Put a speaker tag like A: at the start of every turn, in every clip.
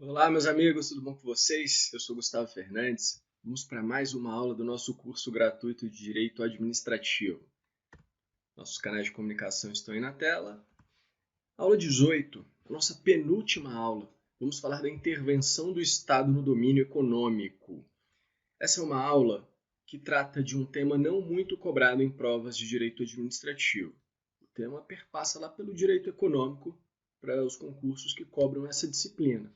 A: Olá, meus amigos, tudo bom com vocês? Eu sou Gustavo Fernandes. Vamos para mais uma aula do nosso curso gratuito de Direito Administrativo. Nossos canais de comunicação estão aí na tela. Aula 18, nossa penúltima aula. Vamos falar da intervenção do Estado no domínio econômico. Essa é uma aula que trata de um tema não muito cobrado em provas de direito administrativo. O tema perpassa lá pelo direito econômico para os concursos que cobram essa disciplina.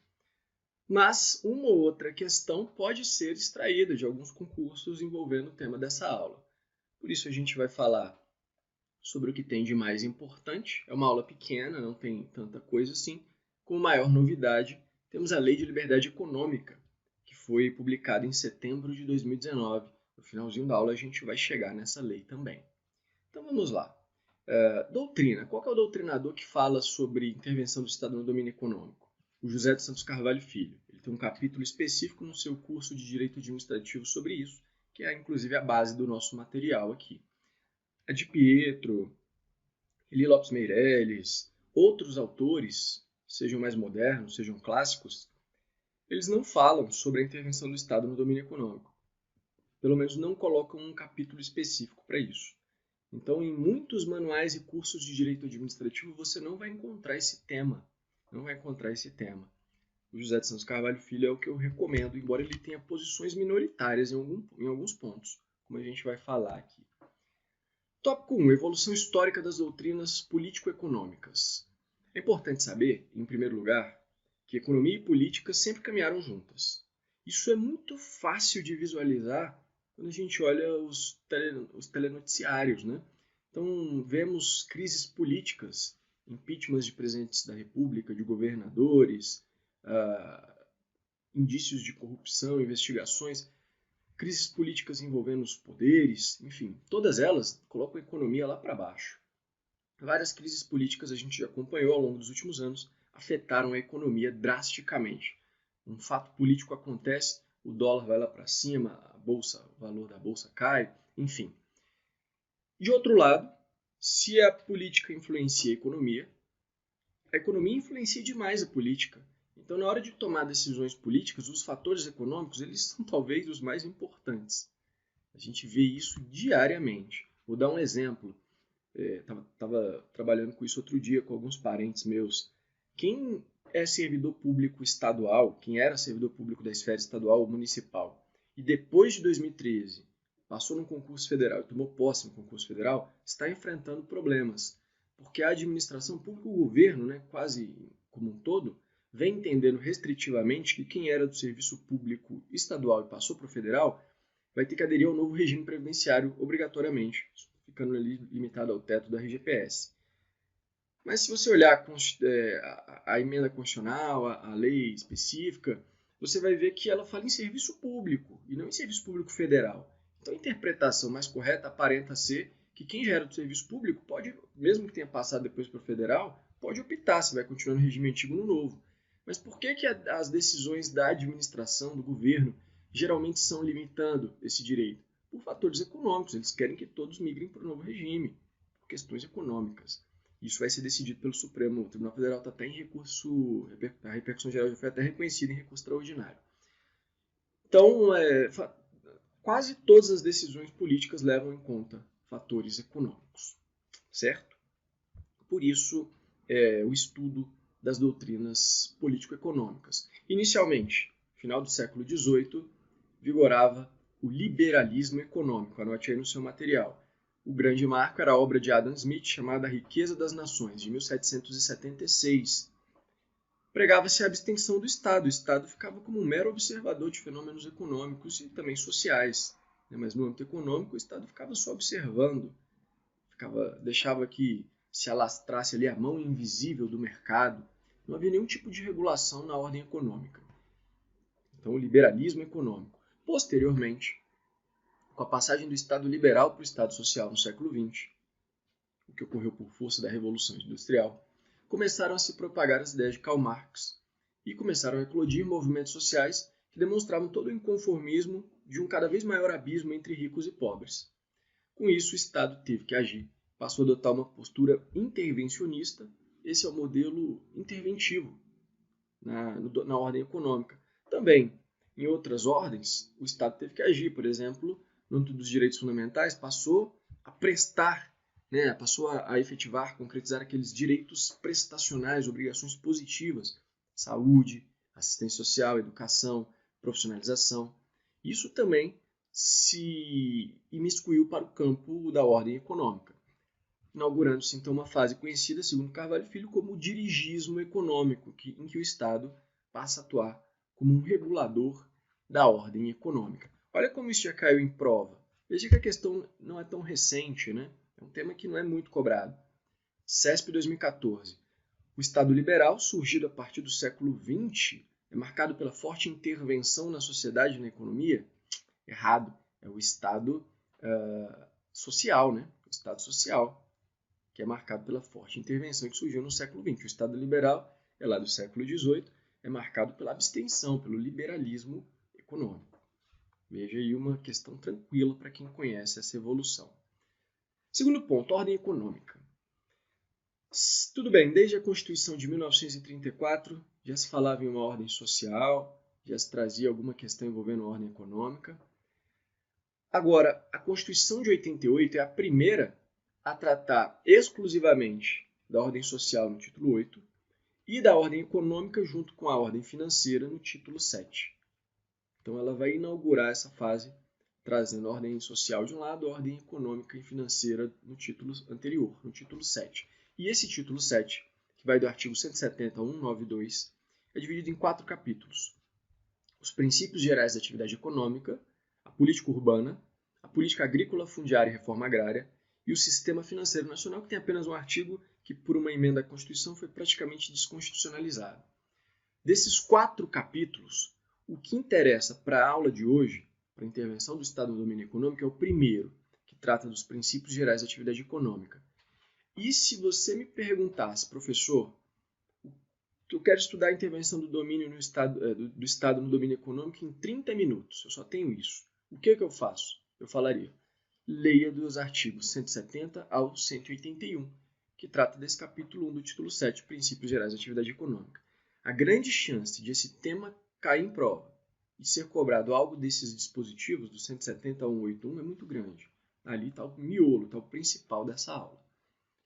A: Mas uma ou outra questão pode ser extraída de alguns concursos envolvendo o tema dessa aula. Por isso a gente vai falar sobre o que tem de mais importante. É uma aula pequena, não tem tanta coisa assim. Como maior novidade, temos a Lei de Liberdade Econômica, que foi publicada em setembro de 2019. No finalzinho da aula a gente vai chegar nessa lei também. Então vamos lá. Doutrina. Qual é o doutrinador que fala sobre intervenção do Estado no domínio econômico? O José de Santos Carvalho Filho. Ele tem um capítulo específico no seu curso de Direito Administrativo sobre isso, que é inclusive a base do nosso material aqui. A de Pietro, Eli Lopes Meireles, outros autores, sejam mais modernos, sejam clássicos, eles não falam sobre a intervenção do Estado no domínio econômico. Pelo menos não colocam um capítulo específico para isso. Então, em muitos manuais e cursos de direito administrativo, você não vai encontrar esse tema. Não vai encontrar esse tema. O José de Santos Carvalho Filho é o que eu recomendo, embora ele tenha posições minoritárias em alguns pontos, como a gente vai falar aqui. Tópico 1. Evolução histórica das doutrinas político-econômicas. É importante saber, em primeiro lugar, que economia e política sempre caminharam juntas. Isso é muito fácil de visualizar quando a gente olha os telenoticiários, né? Então, vemos crises políticas, impeachments de presidentes da República, de governadores, indícios de corrupção, investigações, crises políticas envolvendo os poderes, enfim, todas elas colocam a economia lá para baixo. Várias crises políticas a gente já acompanhou ao longo dos últimos anos, afetaram a economia drasticamente. Um fato político acontece, o dólar vai lá para cima, o valor da bolsa cai, enfim. De outro lado, se a política influencia a economia influencia demais a política. Então, na hora de tomar decisões políticas, os fatores econômicos eles são talvez os mais importantes. A gente vê isso diariamente. Vou dar um exemplo. Estava trabalhando com isso outro dia com alguns parentes meus. Quem é servidor público estadual, quem era servidor público da esfera estadual ou municipal, e depois de 2013 passou num concurso federal e tomou posse no concurso federal, está enfrentando problemas. Porque a administração pública, o governo, né, quase como um todo, vem entendendo restritivamente que quem era do serviço público estadual e passou para o federal vai ter que aderir ao novo regime previdenciário obrigatoriamente, ficando ali limitado ao teto da RGPS. Mas se você olhar a emenda constitucional, a lei específica, você vai ver que ela fala em serviço público e não em serviço público federal. Então a interpretação mais correta aparenta ser que quem já era do serviço público pode, mesmo que tenha passado depois para o federal, pode optar se vai continuar no regime antigo ou no novo. Mas por que as decisões da administração, do governo, geralmente são limitando esse direito? Por fatores econômicos. Eles querem que todos migrem para o novo regime, por questões econômicas. Isso vai ser decidido pelo Supremo. O Tribunal Federal está até em recurso, a repercussão geral já foi até reconhecida em recurso extraordinário. Então, quase todas as decisões políticas levam em conta fatores econômicos, certo? Por isso, o estudo das doutrinas político-econômicas. Inicialmente, final do século XVIII, vigorava o liberalismo econômico. Anote aí no seu material. O grande marco era a obra de Adam Smith, chamada A Riqueza das Nações, de 1776. Pregava-se a abstenção do Estado. O Estado ficava como um mero observador de fenômenos econômicos e também sociais. Mas no âmbito econômico, o Estado ficava só observando, deixava que se alastrasse ali a mão invisível do mercado. Não havia nenhum tipo de regulação na ordem econômica. Então, o liberalismo econômico. Posteriormente, com a passagem do Estado liberal para o Estado social no século XX, o que ocorreu por força da Revolução Industrial, começaram a se propagar as ideias de Karl Marx e começaram a eclodir movimentos sociais que demonstravam todo o inconformismo de um cada vez maior abismo entre ricos e pobres. Com isso, o Estado teve que agir, passou a adotar uma postura intervencionista. Esse é o modelo interventivo, na ordem econômica. Também, em outras ordens, o Estado teve que agir. Por exemplo, no âmbito dos direitos fundamentais, passou a prestar, passou a efetivar, concretizar aqueles direitos prestacionais, obrigações positivas, saúde, assistência social, educação, profissionalização. Isso também se imiscuiu para o campo da ordem econômica, inaugurando-se então uma fase conhecida, segundo Carvalho Filho, como o dirigismo econômico, em que o Estado passa a atuar como um regulador da ordem econômica. Olha como isso já caiu em prova. Veja que a questão não é tão recente, né? É um tema que não é muito cobrado. CESP 2014. O Estado liberal, surgido a partir do século XX, é marcado pela forte intervenção na sociedade e na economia? Errado. É o Estado social, né? O Estado social, que é marcado pela forte intervenção que surgiu no século XX. O Estado liberal é lá do século XVIII, é marcado pela abstenção, pelo liberalismo econômico. Veja aí uma questão tranquila para quem conhece essa evolução. Segundo ponto, ordem econômica. Tudo bem, desde a Constituição de 1934 já se falava em uma ordem social, já se trazia alguma questão envolvendo a ordem econômica. Agora, a Constituição de 88 é a primeira a tratar exclusivamente da ordem social no título 8 e da ordem econômica junto com a ordem financeira no título 7. Então ela vai inaugurar essa fase trazendo a ordem social de um lado, a ordem econômica e financeira no título anterior, no título 7. E esse título 7, que vai do artigo 170 a 192, é dividido em 4 capítulos. Os princípios gerais da atividade econômica, a política urbana, a política agrícola, fundiária e reforma agrária, e o sistema financeiro nacional, que tem apenas um artigo que, por uma emenda à Constituição, foi praticamente desconstitucionalizado. Desses 4 capítulos, o que interessa para a aula de hoje, para a intervenção do Estado no domínio econômico, é o primeiro, que trata dos princípios gerais da atividade econômica. E se você me perguntasse, professor, eu quero estudar a intervenção do domínio no Estado, do Estado no domínio econômico em 30 minutos, eu só tenho isso. O que eu faço? Eu falaria, leia dos artigos 170 ao 181, que trata desse capítulo 1 do título 7, Princípios Gerais da Atividade Econômica. A grande chance de esse tema cair em prova e ser cobrado algo desses dispositivos, do 170 a 181, é muito grande. Ali está o miolo, está o principal dessa aula.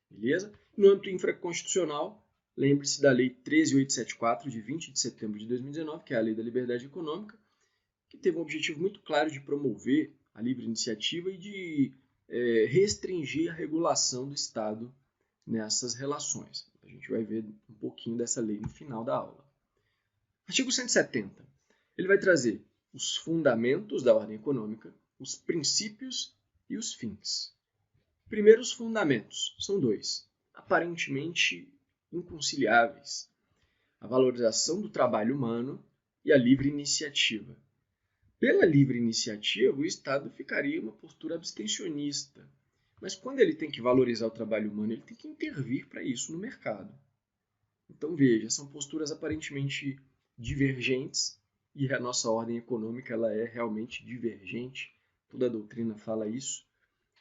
A: Beleza? No âmbito infraconstitucional, lembre-se da Lei 13.874, de 20 de setembro de 2019, que é a Lei da Liberdade Econômica, que teve um objetivo muito claro de promover a livre iniciativa e de restringir a regulação do Estado nessas relações. A gente vai ver um pouquinho dessa lei no final da aula. Artigo 170. Ele vai trazer os fundamentos da ordem econômica, os princípios e os fins. Primeiro, os fundamentos. São 2, aparentemente inconciliáveis. A valorização do trabalho humano e a livre iniciativa. Pela livre iniciativa, o Estado ficaria em uma postura abstencionista. Mas quando ele tem que valorizar o trabalho humano, ele tem que intervir para isso no mercado. Então veja, são posturas aparentemente divergentes e a nossa ordem econômica ela é realmente divergente. Toda a doutrina fala isso.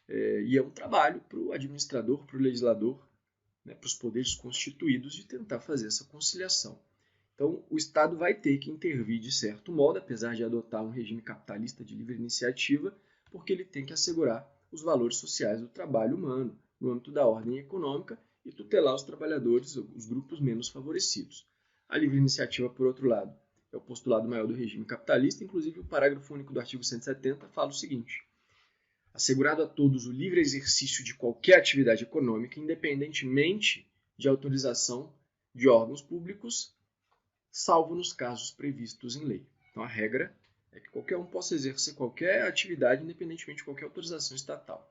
A: E é um trabalho para o administrador, para o legislador, para os poderes constituídos de tentar fazer essa conciliação. Então, o Estado vai ter que intervir de certo modo, apesar de adotar um regime capitalista de livre iniciativa, porque ele tem que assegurar os valores sociais do trabalho humano no âmbito da ordem econômica e tutelar os trabalhadores, os grupos menos favorecidos. A livre iniciativa, por outro lado, é o postulado maior do regime capitalista, inclusive o parágrafo único do artigo 170 fala o seguinte: assegurado a todos o livre exercício de qualquer atividade econômica, independentemente de autorização de órgãos públicos, salvo nos casos previstos em lei. Então a regra é que qualquer um possa exercer qualquer atividade, independentemente de qualquer autorização estatal.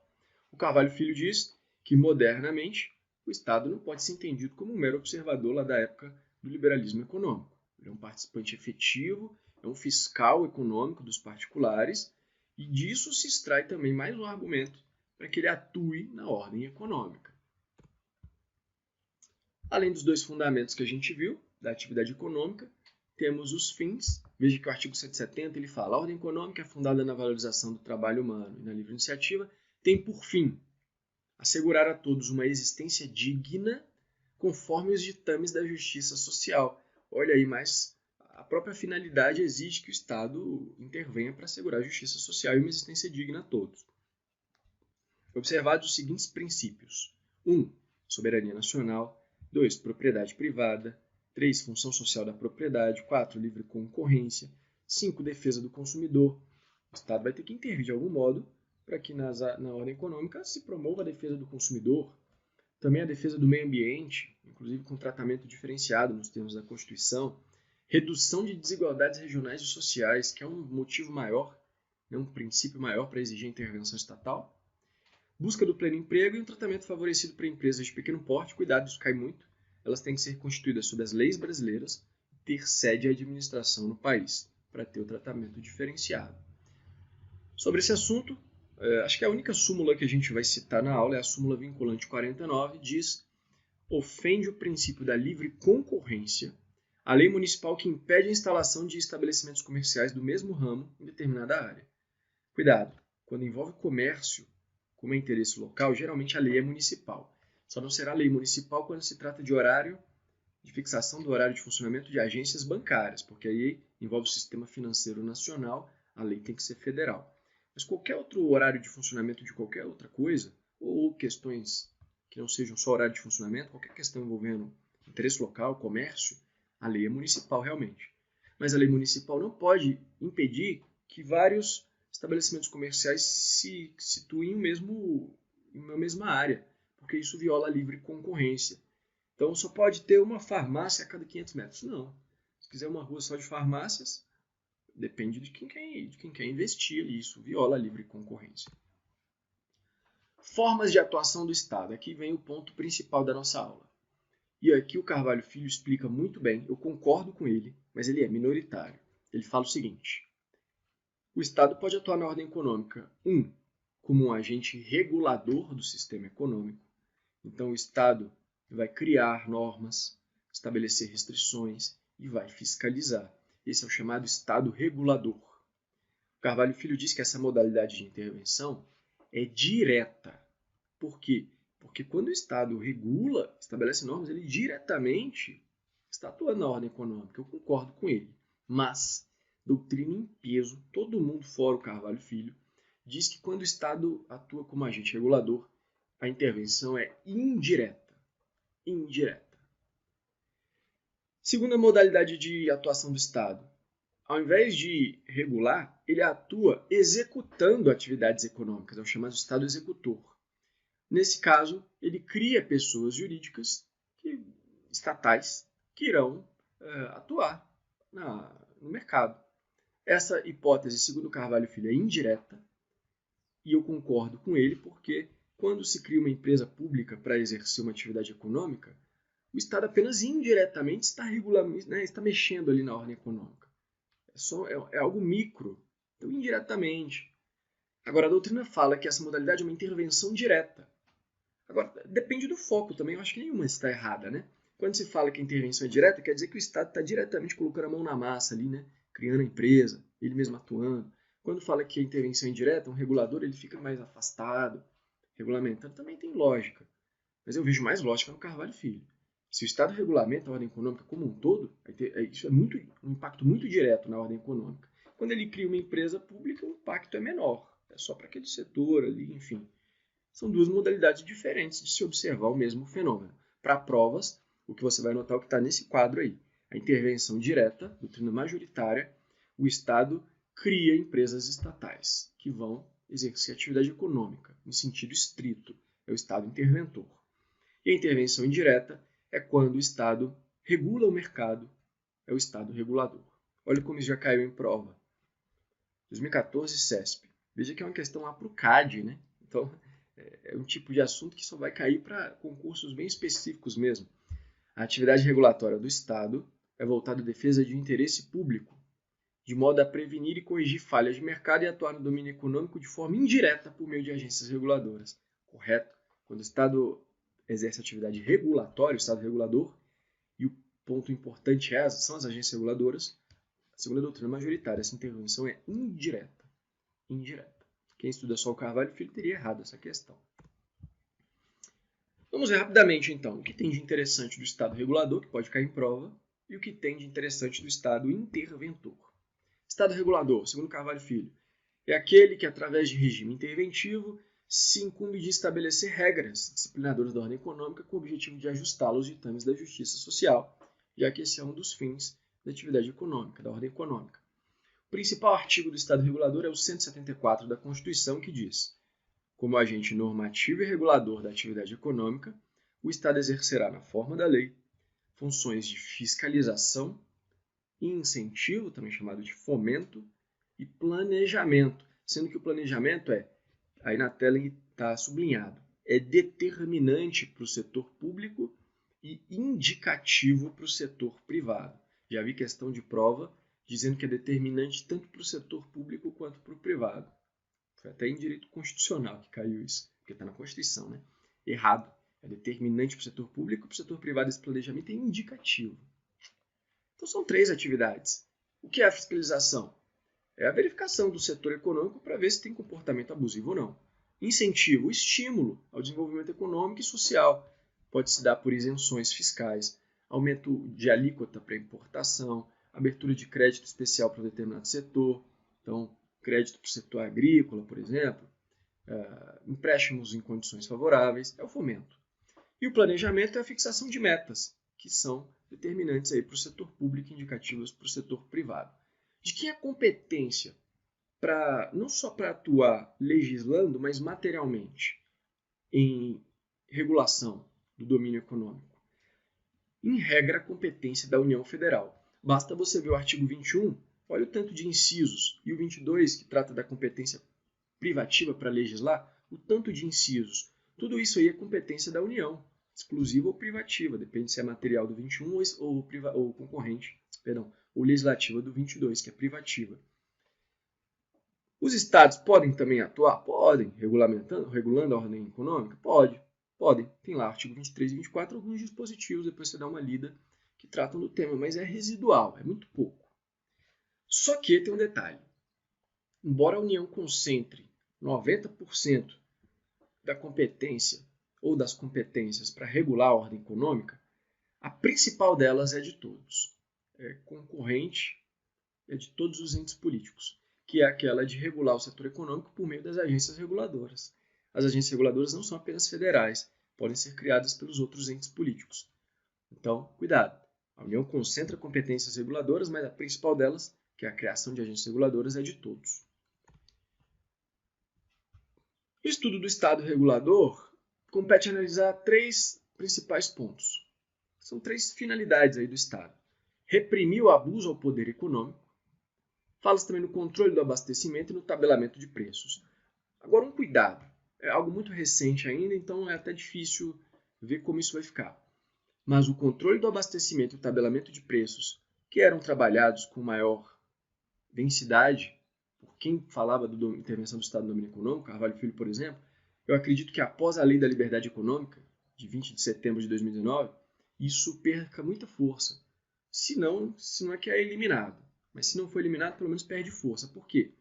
A: O Carvalho Filho diz que, modernamente, o Estado não pode ser entendido como um mero observador lá da época do liberalismo econômico. Ele é um participante efetivo, é um fiscal econômico dos particulares, e disso se extrai também mais um argumento para que ele atue na ordem econômica. Além dos 2 fundamentos que a gente viu, da atividade econômica, temos os fins. Veja que o artigo 170 ele fala: a ordem econômica é fundada na valorização do trabalho humano e na livre iniciativa, tem por fim assegurar a todos uma existência digna conforme os ditames da justiça social. olha aí, mas a própria finalidade exige que o Estado intervenha para assegurar a justiça social e uma existência digna a todos. Observados os seguintes princípios. 1. Soberania nacional. 2. Propriedade privada. 3. Função social da propriedade. 4. Livre concorrência. 5. Defesa do consumidor. O Estado vai ter que intervir de algum modo para que na ordem econômica se promova a defesa do consumidor, também a defesa do meio ambiente, inclusive com tratamento diferenciado nos termos da Constituição, redução de desigualdades regionais e sociais, que é um motivo maior, um princípio maior para exigir a intervenção estatal, busca do pleno emprego e um tratamento favorecido para empresas de pequeno porte. Cuidado, isso cai muito. Elas têm que ser constituídas sob as leis brasileiras e ter sede e administração no país, para ter o tratamento diferenciado. Sobre esse assunto, acho que a única súmula que a gente vai citar na aula é a súmula vinculante 49, diz: ofende o princípio da livre concorrência a lei municipal que impede a instalação de estabelecimentos comerciais do mesmo ramo em determinada área. Cuidado, quando envolve comércio, como é interesse local, geralmente a lei é municipal. Só não será lei municipal quando se trata de horário, de fixação do horário de funcionamento de agências bancárias, porque aí envolve o sistema financeiro nacional, a lei tem que ser federal. Mas qualquer outro horário de funcionamento de qualquer outra coisa, ou questões que não sejam só horário de funcionamento, qualquer questão envolvendo interesse local, comércio, a lei é municipal realmente. Mas a lei municipal não pode impedir que vários estabelecimentos comerciais se situem em uma mesma área, porque isso viola a livre concorrência. Então só pode ter uma farmácia a cada 500 metros. Não. Se quiser uma rua só de farmácias, depende de quem quer investir ali. Isso viola a livre concorrência. Formas de atuação do Estado. Aqui vem o ponto principal da nossa aula. E aqui o Carvalho Filho explica muito bem, eu concordo com ele, mas ele é minoritário. Ele fala o seguinte: o Estado pode atuar na ordem econômica, como um agente regulador do sistema econômico. Então o Estado vai criar normas, estabelecer restrições e vai fiscalizar. Esse é o chamado Estado regulador. O Carvalho Filho diz que essa modalidade de intervenção é direta. Por quê? Porque quando o Estado regula, estabelece normas, ele diretamente está atuando na ordem econômica. Eu concordo com ele. Mas, doutrina em peso, todo mundo fora o Carvalho Filho, diz que quando o Estado atua como agente regulador, a intervenção é indireta. Indireta. Segunda modalidade de atuação do Estado. Ao invés de regular, ele atua executando atividades econômicas, é o chamado Estado executor. Nesse caso, ele cria pessoas jurídicas estatais que irão atuar no mercado. Essa hipótese, segundo Carvalho Filho, é indireta, e eu concordo com ele, porque quando se cria uma empresa pública para exercer uma atividade econômica, o Estado apenas indiretamente está está mexendo ali na ordem econômica. É algo micro, então indiretamente. Agora, a doutrina fala que essa modalidade é uma intervenção direta. Agora, depende do foco também, eu acho que nenhuma está errada, né? Quando se fala que a intervenção é direta, quer dizer que o Estado está diretamente colocando a mão na massa ali, né? Criando a empresa, ele mesmo atuando. Quando fala que a intervenção é indireta, um regulador ele fica mais afastado, regulamentando, também tem lógica. Mas eu vejo mais lógica no Carvalho Filho. Se o Estado regulamenta a ordem econômica como um todo, isso é um impacto muito direto na ordem econômica. Quando ele cria uma empresa pública, o impacto é menor. É só para aquele setor ali, enfim. São duas modalidades diferentes de se observar o mesmo fenômeno. Para provas, o que você vai notar é o que está nesse quadro aí. A intervenção direta, doutrina majoritária, o Estado cria empresas estatais que vão exercer atividade econômica, em sentido estrito. É o Estado interventor. E a intervenção indireta é quando o Estado regula o mercado, é o Estado regulador. Olha como isso já caiu em prova. 2014, CESP. Veja que é uma questão lá para o CAD, né? Então, é um tipo de assunto que só vai cair para concursos bem específicos mesmo. A atividade regulatória do Estado é voltada à defesa de interesse público, de modo a prevenir e corrigir falhas de mercado e atuar no domínio econômico de forma indireta por meio de agências reguladoras. Correto? Quando o Estado exerce atividade regulatória, o Estado regulador, e o ponto importante são as agências reguladoras, segundo a doutrina majoritária, essa intervenção é indireta. Indireta. Quem estuda só o Carvalho Filho teria errado essa questão. Vamos ver rapidamente, então, o que tem de interessante do Estado regulador, que pode cair em prova, e o que tem de interessante do Estado interventor. Estado regulador, segundo Carvalho Filho, é aquele que, através de regime interventivo, se incumbe de estabelecer regras disciplinadoras da ordem econômica com o objetivo de ajustá-la aos ditames da justiça social, já que esse é um dos fins da atividade econômica, da ordem econômica. O principal artigo do Estado regulador é o 174 da Constituição, que diz: como agente normativo e regulador da atividade econômica, o Estado exercerá, na forma da lei, funções de fiscalização e incentivo, também chamado de fomento, e planejamento, sendo que o planejamento aí na tela está sublinhado, é determinante para o setor público e indicativo para o setor privado. Já vi questão de prova dizendo que é determinante tanto para o setor público quanto para o privado. Foi até em direito constitucional que caiu isso, porque está na Constituição, né? Errado. É determinante para o setor público e para o setor privado esse planejamento é indicativo. Então são 3 atividades. O que é a fiscalização? É a verificação do setor econômico para ver se tem comportamento abusivo ou não. Incentivo, estímulo ao desenvolvimento econômico e social. Pode se dar por isenções fiscais, aumento de alíquota para importação, abertura de crédito especial para um determinado setor. Então, crédito para o setor agrícola, por exemplo, empréstimos em condições favoráveis, é o fomento. E o planejamento é a fixação de metas, que são determinantes aí para o setor público e indicativas para o setor privado. De quem é a competência não só para atuar legislando, mas materialmente em regulação do domínio econômico? Em regra, a competência da União Federal. Basta você ver o artigo 21, olha o tanto de incisos, e o 22, que trata da competência privativa para legislar, o tanto de incisos. Tudo isso aí é competência da União, exclusiva ou privativa, depende se é material do 21 ou concorrente, ou legislativa do 22, que é privativa. Os estados podem também atuar? Podem. Regulando a ordem econômica? Podem. Tem lá artigo 23 e 24, alguns dispositivos, depois você dá uma lida, que tratam do tema, mas é residual, é muito pouco. Só que tem um detalhe. Embora a União concentre 90% da competência ou das competências para regular a ordem econômica, a principal delas é de todos. É concorrente, é de todos os entes políticos, que é aquela de regular o setor econômico por meio das agências reguladoras. As agências reguladoras não são apenas federais, podem ser criadas pelos outros entes políticos. Então, cuidado. A União concentra competências reguladoras, mas a principal delas, que é a criação de agências reguladoras, é de todos. O estudo do Estado regulador compete analisar 3 principais pontos. São 3 finalidades aí do Estado. Reprimir o abuso ao poder econômico. Fala-se também no controle do abastecimento e no tabelamento de preços. Agora, um cuidado. É algo muito recente ainda, então é até difícil ver como isso vai ficar. Mas o controle do abastecimento e o tabelamento de preços, que eram trabalhados com maior densidade, por quem falava da intervenção do Estado no domínio econômico, Carvalho Filho, por exemplo, eu acredito que após a Lei da Liberdade Econômica, de 20 de setembro de 2019, isso perca muita força. Se não é que é eliminado. Mas se não for eliminado, pelo menos perde força. Por quê?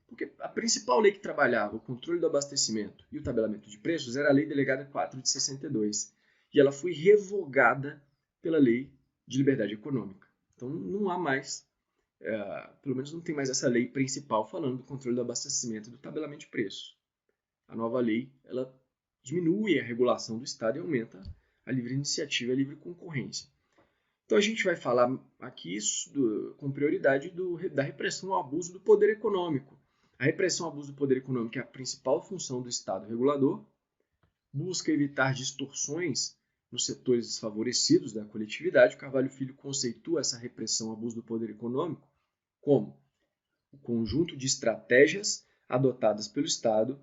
A: Porque a principal lei que trabalhava o controle do abastecimento e o tabelamento de preços era a Lei Delegada 4 de 62. E ela foi revogada pela Lei de Liberdade Econômica. Então não há mais, pelo menos não tem mais essa lei principal falando do controle do abastecimento e do tabelamento de preços. A nova lei, ela diminui a regulação do Estado e aumenta a livre iniciativa e a livre concorrência. Então a gente vai falar aqui com prioridade da repressão ao abuso do poder econômico. A repressão ao abuso do poder econômico é a principal função do Estado regulador, busca evitar distorções nos setores desfavorecidos da coletividade. O Carvalho Filho conceitua essa repressão ao abuso do poder econômico como o conjunto de estratégias adotadas pelo Estado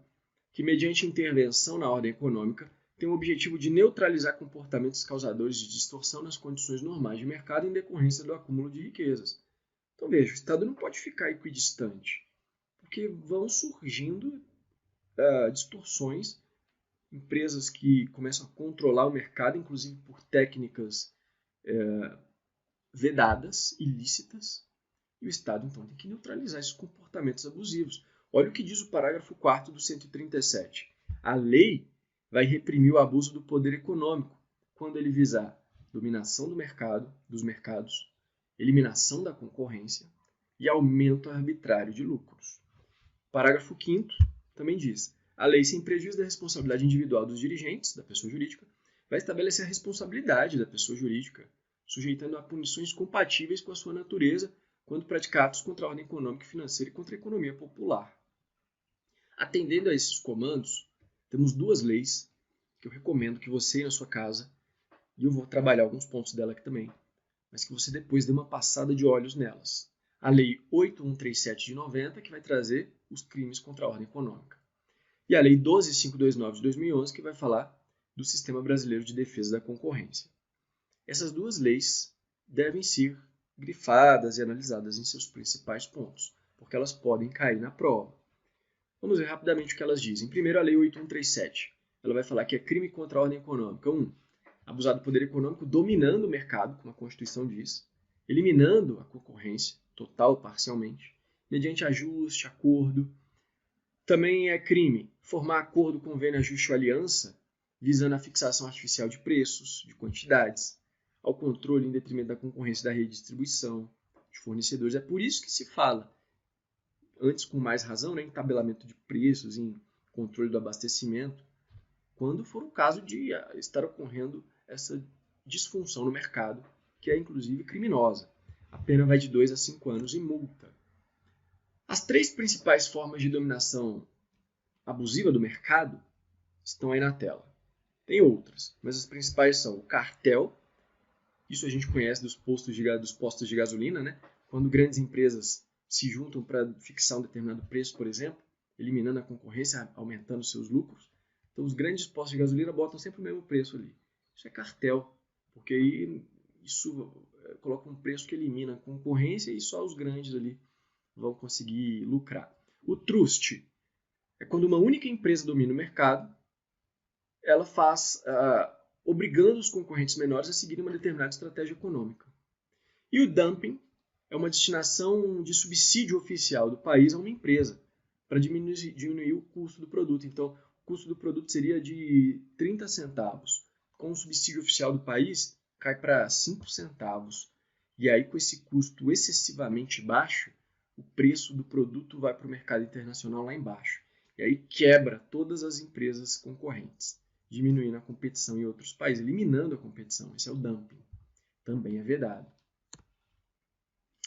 A: que, mediante intervenção na ordem econômica, tem o objetivo de neutralizar comportamentos causadores de distorção nas condições normais de mercado em decorrência do acúmulo de riquezas. Então veja, o Estado não pode ficar equidistante, porque vão surgindo distorções, empresas que começam a controlar o mercado, inclusive por técnicas vedadas, ilícitas, e o Estado então tem que neutralizar esses comportamentos abusivos. Olha o que diz o parágrafo 4º do 137. A lei vai reprimir o abuso do poder econômico quando ele visar dominação do mercado, dos mercados, eliminação da concorrência e aumento arbitrário de lucros. Parágrafo 5º também diz: a lei, sem prejuízo da responsabilidade individual dos dirigentes, da pessoa jurídica, vai estabelecer a responsabilidade da pessoa jurídica, sujeitando a punições compatíveis com a sua natureza quando praticar atos contra a ordem econômica e financeira e contra a economia popular. Atendendo a esses comandos, temos duas leis que eu recomendo que você e na sua casa, e eu vou trabalhar alguns pontos dela aqui também, mas que você depois dê uma passada de olhos nelas. A Lei 8137 de 90, que vai trazer os crimes contra a ordem econômica. E a Lei 12529 de 2011, que vai falar do Sistema Brasileiro de Defesa da Concorrência. Essas duas leis devem ser grifadas e analisadas em seus principais pontos, porque elas podem cair na prova. Vamos ver rapidamente o que elas dizem. Primeiro, a Lei 8137. Ela vai falar que é crime contra a ordem econômica. 1. Abusar do poder econômico dominando o mercado, como a Constituição diz, eliminando a concorrência, total ou parcialmente, mediante ajuste, acordo. Também é crime formar acordo, convênio, ajuste ou aliança, visando a fixação artificial de preços, de quantidades, ao controle em detrimento da concorrência da rede de distribuição, de fornecedores. É por isso que se fala, antes com mais razão, em tabelamento de preços, em controle do abastecimento, quando for o caso de estar ocorrendo essa disfunção no mercado, que é inclusive criminosa. A pena vai de 2 a 5 anos e multa. As três principais formas de dominação abusiva do mercado estão aí na tela. Tem outras, mas as principais são o cartel. Isso a gente conhece dos postos de gasolina, né? Quando grandes empresas se juntam para fixar um determinado preço, por exemplo, eliminando a concorrência, aumentando seus lucros. Então, os grandes postos de gasolina botam sempre o mesmo preço ali. Isso é cartel, porque aí isso coloca um preço que elimina a concorrência e só os grandes ali vão conseguir lucrar. O trust é quando uma única empresa domina o mercado, ela faz obrigando os concorrentes menores a seguirem uma determinada estratégia econômica. E o dumping é uma destinação de subsídio oficial do país a uma empresa para diminuir o custo do produto. Então, o custo do produto seria de 30 centavos. Com o subsídio oficial do país, cai para 5 centavos. E aí, com esse custo excessivamente baixo, o preço do produto vai para o mercado internacional lá embaixo. E aí quebra todas as empresas concorrentes, diminuindo a competição em outros países, eliminando a competição. Esse é o dumping. Também é vedado.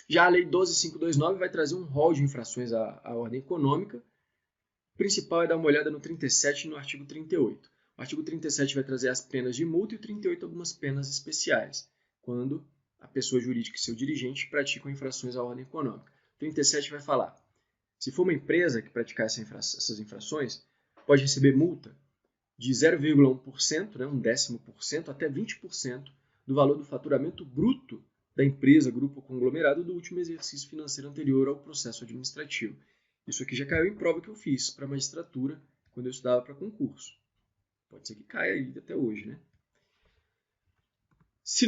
A: Já a Lei 12529 vai trazer um rol de infrações à ordem econômica. O principal é dar uma olhada no 37 e no artigo 38. O artigo 37 vai trazer as penas de multa e o 38 algumas penas especiais, quando a pessoa jurídica e seu dirigente praticam infrações à ordem econômica. O 37 vai falar: se for uma empresa que praticar essas infrações, pode receber multa de 0,1%, né, 0,1%, até 20% do valor do faturamento bruto da empresa, grupo ou conglomerado do último exercício financeiro anterior ao processo administrativo. Isso aqui já caiu em prova que eu fiz para a magistratura quando eu estudava para concurso. Pode ser que caia aí até hoje, né? Se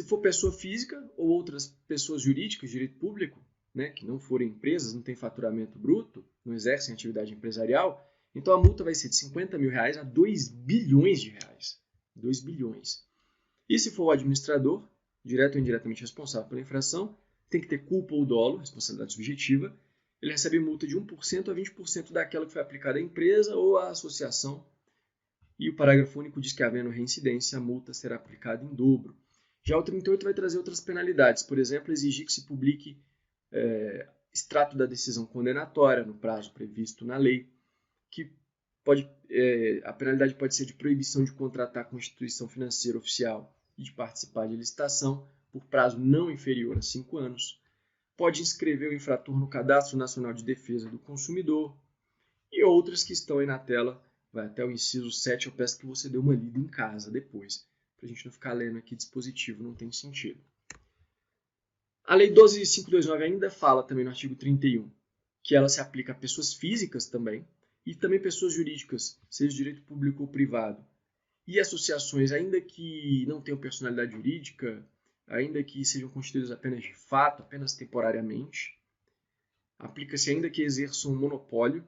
A: for pessoa física ou outras pessoas jurídicas, direito público, né, que não forem empresas, não têm faturamento bruto, não exercem atividade empresarial, então a multa vai ser de R$50 mil a 2 bilhões de reais. 2 bilhões. E se for o administrador, direto ou indiretamente responsável pela infração, tem que ter culpa ou dolo, responsabilidade subjetiva, ele recebe multa de 1% a 20% daquela que foi aplicada à empresa ou à associação. E o parágrafo único diz que, havendo reincidência, a multa será aplicada em dobro. Já o 38 vai trazer outras penalidades, por exemplo, exigir que se publique extrato da decisão condenatória no prazo previsto na lei, que a penalidade pode ser de proibição de contratar com instituição financeira oficial e de participar de licitação por prazo não inferior a 5 anos, pode inscrever o infrator no Cadastro Nacional de Defesa do Consumidor e outras que estão aí na tela, vai até o inciso 7, eu peço que você dê uma lida em casa depois, para a gente não ficar lendo aqui dispositivo, não tem sentido. A Lei 12529 ainda fala também no artigo 31, que ela se aplica a pessoas físicas também, e também pessoas jurídicas, seja direito público ou privado, e associações, ainda que não tenham personalidade jurídica, ainda que sejam constituídas apenas de fato, apenas temporariamente. Aplica-se ainda que exerçam um monopólio.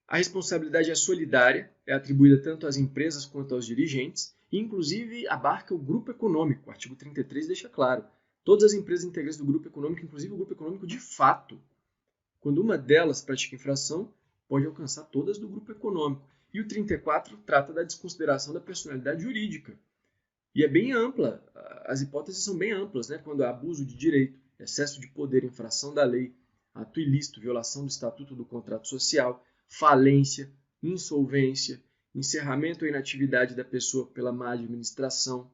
A: A responsabilidade é solidária, é atribuída tanto às empresas quanto aos dirigentes, e inclusive abarca o grupo econômico. O artigo 33 deixa claro, todas as empresas integrantes do grupo econômico, inclusive o grupo econômico de fato, quando uma delas pratica infração, pode alcançar todas do grupo econômico. E o 34 trata da desconsideração da personalidade jurídica. E é bem ampla, as hipóteses são bem amplas, né? Quando há abuso de direito, excesso de poder, infração da lei, ato ilícito, violação do estatuto do contrato social, falência, insolvência, encerramento ou inatividade da pessoa pela má administração.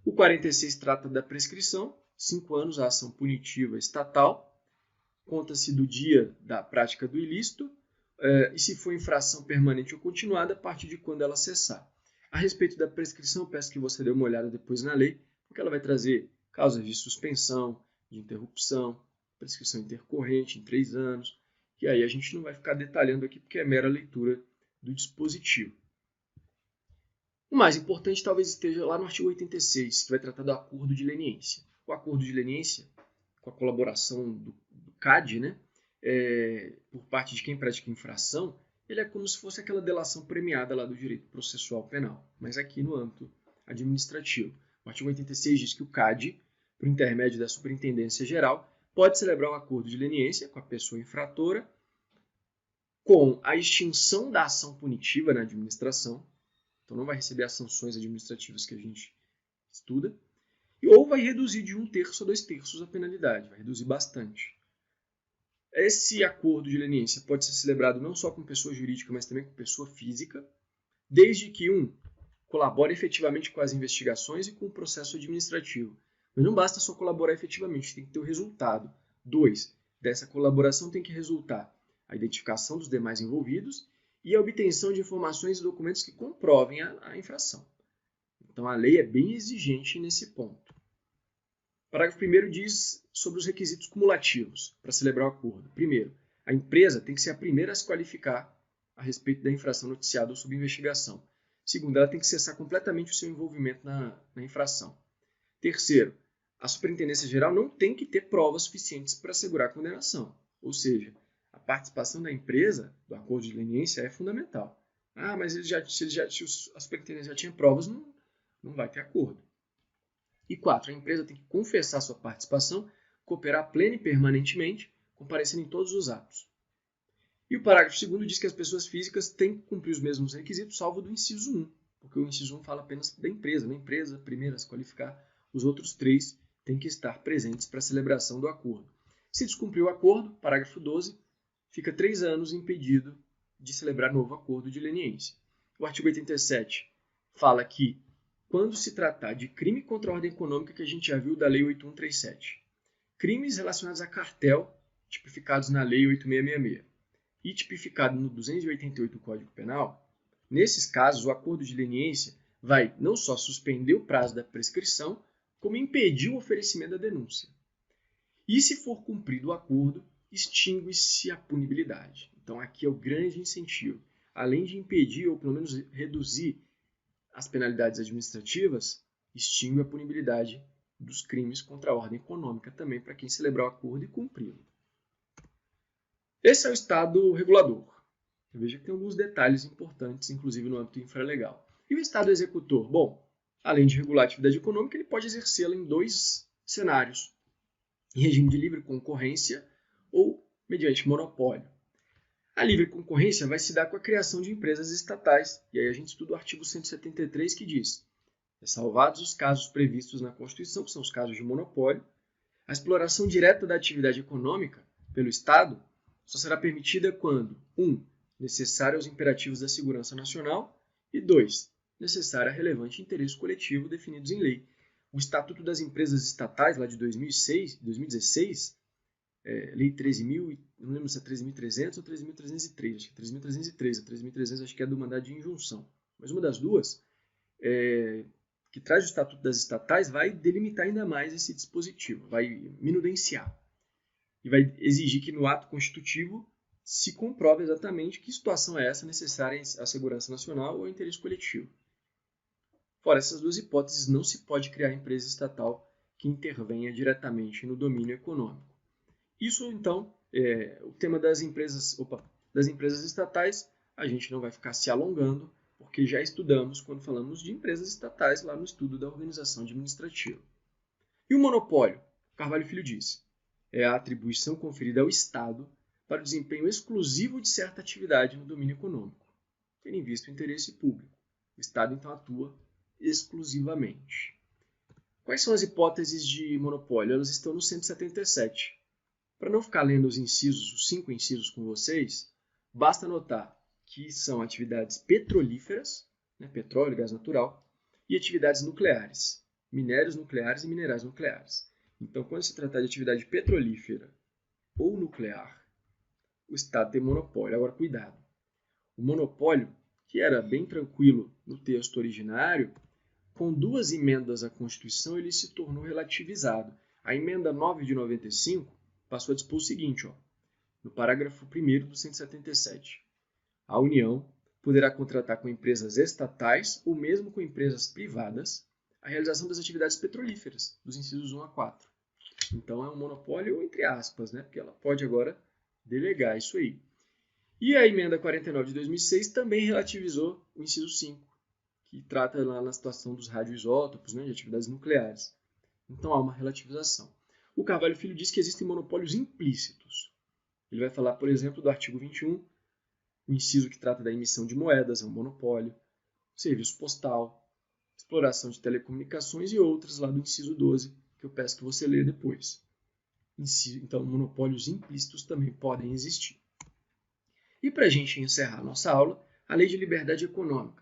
A: O 46 trata da prescrição, 5 anos a ação punitiva estatal, conta-se do dia da prática do ilícito, e se for infração permanente ou continuada, a partir de quando ela cessar. A respeito da prescrição, peço que você dê uma olhada depois na lei, porque ela vai trazer causas de suspensão, de interrupção, prescrição intercorrente em 3 anos, e aí a gente não vai ficar detalhando aqui porque é mera leitura do dispositivo. O mais importante talvez esteja lá no artigo 86, que vai tratar do acordo de leniência. O acordo de leniência, com a colaboração do CAD, né, por parte de quem pratica infração, ele é como se fosse aquela delação premiada lá do direito processual penal, mas aqui no âmbito administrativo. O artigo 86 diz que o CAD, por intermédio da Superintendência Geral, pode celebrar um acordo de leniência com a pessoa infratora, com a extinção da ação punitiva na administração, então não vai receber as sanções administrativas que a gente estuda, ou vai reduzir de 1/3 a 2/3 a penalidade, vai reduzir bastante. Esse acordo de leniência pode ser celebrado não só com pessoa jurídica, mas também com pessoa física, desde que colabore efetivamente com as investigações e com o processo administrativo. Mas não basta só colaborar efetivamente, tem que ter o resultado. 2. Dessa colaboração tem que resultar a identificação dos demais envolvidos e a obtenção de informações e documentos que comprovem a infração. Então a lei é bem exigente nesse ponto. O parágrafo 1º diz sobre os requisitos cumulativos para celebrar o acordo. Primeiro, a empresa tem que ser a primeira a se qualificar a respeito da infração noticiada ou sob investigação. Segundo, ela tem que cessar completamente o seu envolvimento na infração. Terceiro, a Superintendência Geral não tem que ter provas suficientes para assegurar a condenação. Ou seja, a participação da empresa do acordo de leniência é fundamental. Mas se a Superintendência já tinha provas, não vai ter acordo. E 4, a empresa tem que confessar sua participação, cooperar plena e permanentemente, comparecendo em todos os atos. E o parágrafo 2º diz que as pessoas físicas têm que cumprir os mesmos requisitos, salvo do inciso 1, porque o inciso 1 fala apenas da empresa. A empresa, primeiro a se qualificar, os outros 3 têm que estar presentes para a celebração do acordo. Se descumprir o acordo, parágrafo 12, fica 3 anos impedido de celebrar novo acordo de leniência. O artigo 87 fala que, quando se tratar de crime contra a ordem econômica, que a gente já viu da Lei 8137, crimes relacionados a cartel, tipificados na Lei 8666, e tipificado no 288 do Código Penal, nesses casos o acordo de leniência vai não só suspender o prazo da prescrição, como impedir o oferecimento da denúncia. E se for cumprido o acordo, extingue-se a punibilidade. Então aqui é o grande incentivo. Além de impedir ou pelo menos reduzir as penalidades administrativas, extingue a punibilidade dos crimes contra a ordem econômica também para quem celebrar o acordo e cumpri-lo. Esse é o estado regulador. Veja que tem alguns detalhes importantes, inclusive no âmbito infralegal. E o estado executor? Bom, além de regular a atividade econômica, ele pode exercê-la em 2 cenários: em regime de livre concorrência ou mediante monopólio. A livre concorrência vai se dar com a criação de empresas estatais, e aí a gente estuda o artigo 173 que diz: ressalvados os casos previstos na Constituição, que são os casos de monopólio, a exploração direta da atividade econômica pelo Estado só será permitida quando 1. Necessária aos imperativos da segurança nacional e 2. Necessária a relevante interesse coletivo definidos em lei. O Estatuto das Empresas Estatais, lá de 2016, Lei 13.000, não lembro se é 13.300 ou 13.303, acho que é 13.303, a 13.300 acho que é do mandado de injunção, mas uma das duas, que traz o Estatuto das Estatais, vai delimitar ainda mais esse dispositivo, vai minudenciar, e vai exigir que no ato constitutivo se comprove exatamente que situação é essa necessária à segurança nacional ou ao interesse coletivo. Fora essas duas hipóteses, não se pode criar empresa estatal que intervenha diretamente no domínio econômico. Isso, então, o tema das empresas estatais, a gente não vai ficar se alongando, porque já estudamos quando falamos de empresas estatais lá no estudo da organização administrativa. E o monopólio? Carvalho Filho diz, é a atribuição conferida ao Estado para o desempenho exclusivo de certa atividade no domínio econômico, tendo em vista o interesse público. O Estado, então, atua exclusivamente. Quais são as hipóteses de monopólio? Elas estão no 177. Para não ficar lendo os 5 incisos com vocês, basta notar que são atividades petrolíferas, petróleo, gás natural, e atividades nucleares, minérios nucleares e minerais nucleares. Então, quando se tratar de atividade petrolífera ou nuclear, o Estado tem monopólio. Agora, cuidado. O monopólio, que era bem tranquilo no texto originário, com 2 emendas à Constituição ele se tornou relativizado. A emenda 9 de 95 passou a dispor o seguinte, no parágrafo 1º do 177. A União poderá contratar com empresas estatais ou mesmo com empresas privadas a realização das atividades petrolíferas, dos incisos 1 a 4. Então é um monopólio entre aspas, porque ela pode agora delegar isso aí. E a emenda 49 de 2006 também relativizou o inciso 5, que trata lá na situação dos radioisótopos, de atividades nucleares. Então há uma relativização. O Carvalho Filho diz que existem monopólios implícitos. Ele vai falar, por exemplo, do artigo 21, o inciso que trata da emissão de moedas é um monopólio, serviço postal, exploração de telecomunicações e outras lá do inciso 12, que eu peço que você leia depois. Então, monopólios implícitos também podem existir. E para a gente encerrar a nossa aula, a Lei de Liberdade Econômica.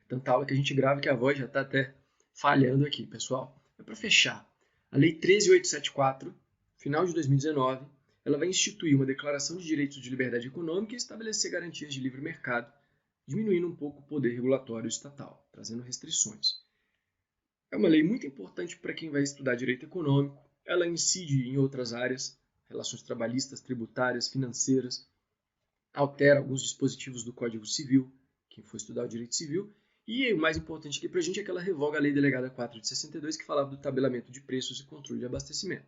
A: Tanta aula que a gente grava que a voz já está até falhando aqui, pessoal. É para fechar. A Lei 13.874, final de 2019, ela vai instituir uma declaração de direitos de liberdade econômica e estabelecer garantias de livre mercado, diminuindo um pouco o poder regulatório estatal, trazendo restrições. É uma lei muito importante para quem vai estudar direito econômico. Ela incide em outras áreas, relações trabalhistas, tributárias, financeiras, altera alguns dispositivos do Código Civil, quem for estudar o direito civil, e o mais importante aqui para a gente é que ela revoga a Lei Delegada 4 de 62, que falava do tabelamento de preços e controle de abastecimento.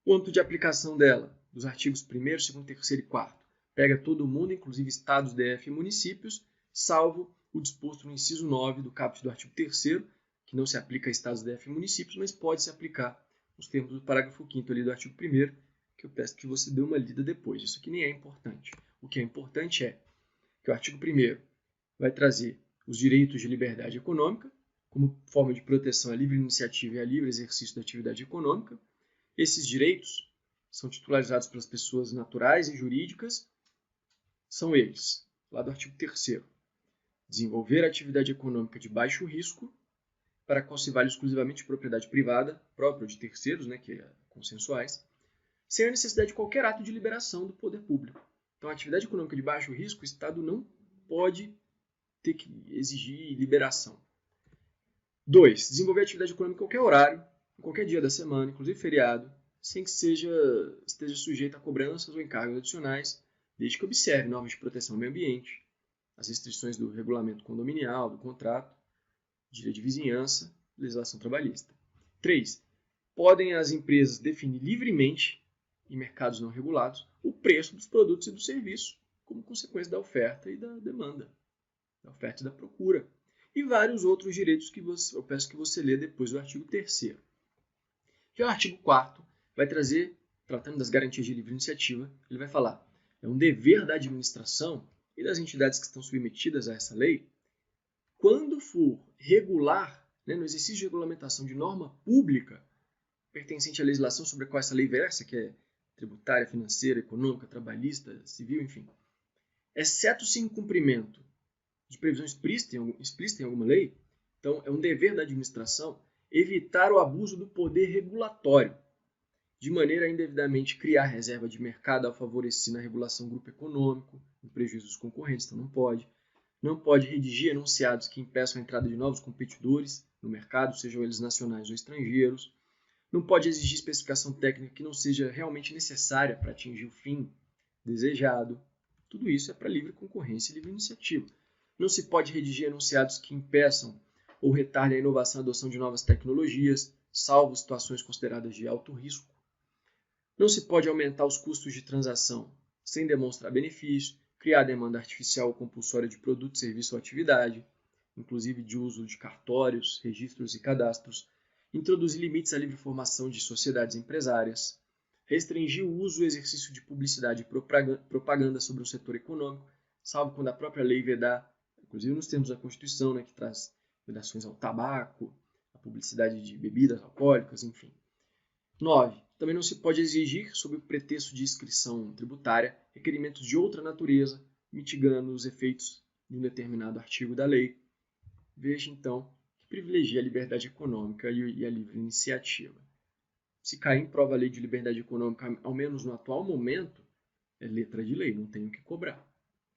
A: O âmbito de aplicação dela, dos artigos 1º, 2º, 3º e 4º, pega todo mundo, inclusive estados, DF e municípios, salvo o disposto no inciso 9 do caput do artigo 3º, que não se aplica a estados, DF e municípios, mas pode se aplicar os termos do parágrafo 5º ali do artigo 1º, que eu peço que você dê uma lida depois. Isso aqui nem é importante. O que é importante é que o artigo 1º vai trazer os direitos de liberdade econômica, como forma de proteção à livre iniciativa e à livre exercício da atividade econômica. Esses direitos são titularizados pelas pessoas naturais e jurídicas. São eles, lá do artigo 3º, desenvolver a atividade econômica de baixo risco, para a qual se vale exclusivamente de propriedade privada, própria de terceiros, que é consensuais, sem a necessidade de qualquer ato de liberação do poder público. Então, a atividade econômica de baixo risco, o Estado não pode ter que exigir liberação. 2. Desenvolver a atividade econômica em qualquer horário, em qualquer dia da semana, inclusive feriado, sem que esteja sujeito a cobranças ou encargos adicionais, desde que observe normas de proteção ao meio ambiente, as restrições do regulamento condominial, do contrato, direito de vizinhança, legislação trabalhista. 3. Podem as empresas definir livremente, em mercados não regulados, o preço dos produtos e do serviço, como consequência da oferta e da demanda, da oferta e da procura. E vários outros direitos que eu peço que você lê depois do artigo 3º. Já o artigo 4º vai trazer, tratando das garantias de livre iniciativa, ele vai falar, é um dever da administração e das entidades que estão submetidas a essa lei, quando for regular, no exercício de regulamentação de norma pública, pertencente à legislação sobre a qual essa lei versa, que é tributária, financeira, econômica, trabalhista, civil, enfim, exceto se em cumprimento de previsão explícita em alguma lei, então é um dever da administração evitar o abuso do poder regulatório, de maneira a indevidamente criar reserva de mercado a favorecer na regulação grupo econômico, em prejuízo dos concorrentes, então não pode. Não pode redigir enunciados que impeçam a entrada de novos competidores no mercado, sejam eles nacionais ou estrangeiros. Não pode exigir especificação técnica que não seja realmente necessária para atingir o fim desejado. Tudo isso é para livre concorrência e livre iniciativa. Não se pode redigir enunciados que impeçam ou retardem a inovação e a adoção de novas tecnologias, salvo situações consideradas de alto risco. Não se pode aumentar os custos de transação sem demonstrar benefício. criar demanda artificial ou compulsória de produto, serviço ou atividade, inclusive de uso de cartórios, registros e cadastros, introduzir limites à livre formação de sociedades empresárias, restringir o uso e exercício de publicidade e propaganda sobre o setor econômico, salvo quando a própria lei vedar, inclusive nos termos da Constituição, né, que traz vedações ao tabaco, a publicidade de bebidas alcoólicas, enfim. 9. Também não se pode exigir, sob o pretexto de inscrição tributária, requerimentos de outra natureza, mitigando os efeitos de um determinado artigo da lei. Veja, então, que privilegia a liberdade econômica e a livre iniciativa. Se cair em prova a lei de liberdade econômica, ao menos no atual momento, é letra de lei, não tem o que cobrar.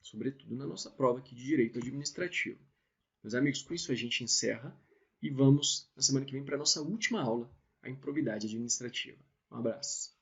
A: Sobretudo na nossa prova aqui de direito administrativo. Meus amigos, com isso a gente encerra e vamos, na semana que vem, para a nossa última aula, a improbidade administrativa. Um abraço.